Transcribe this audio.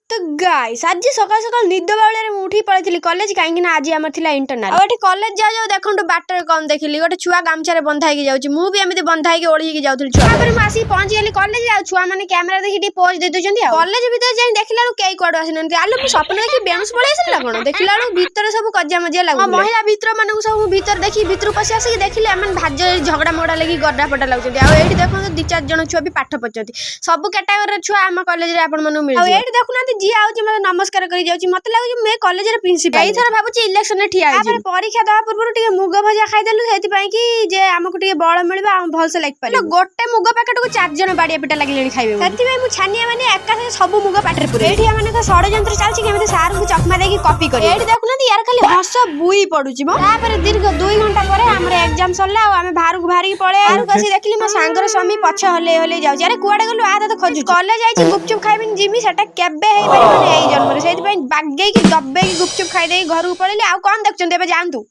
तो गाइस आज सकाल सकाल निद बाउले उठी पड़ी कॉलेज कहीं आज आम थी इंटरनाल और कॉलेज जा जाओ देखो बाटर कौन देखिली गोटे छुआ गामछा बंधाई जाऊँगी मुझे बंधाई ओढ़ी जाऊँ आसिक पहुंची गली कॉलेज छुआ मैंने कैमेरा देखिए पोज दे दूसरी कॉलेज भर जाए देखला कई कौड़ आसी ना आलो मुझे स्वप्न देखिए बेणुस पड़े कौन देखला भितर सब कजिया मजिया लगे महिला भितर मान सब भितर देखी भितर पशि आसिक देखिले भाज झगड़ा मोड़ा लगी गड्ढा पटा लगुच ये देखो दी चार जन छुआ भी पाठ पढ़ते सब कैटेगोरी छुआ आम कॉलेज ये देखुना जी आउची मते नमस्कार करी जाउची मते लागुची मैं कॉलेज रे प्रिंसिपल एई थर भाबुची इलेक्शन रे ठिया आछि परीक्षा दवा पूर्व टिके मुग भजा खाइ देलु हेति पई कि जे हमकु टिके बळ मिलबा हम भल से लाइक पाले गोटे मुग पैकेट को चार जन बाडिया पिटा लागलेनी खाइबे हेति पई मु छानिया माने एका से सब मुग पाटर पुरे एठी माने तो षडयंत्र चालछि केमिते सार को चकमा देकी कॉपी करी एठी देखुना यार खाली हस बुई पडुची मो तापर दीर्घ 2 घंटा परे हमर एग्जाम सरला आ हमें बाहर को भारी पळे आरु कसी देखली मो सांगर स्वामी पछ हले हले जाउची अरे कुआडे गलु आ त खोजु कॉलेज आइछि गुपचुप खाइबिन जिमी सेटा केबे हे जन्म से बागेकी दबेकी गुपचुप खाई घर को पड़े आउ कौन देखते जानतु।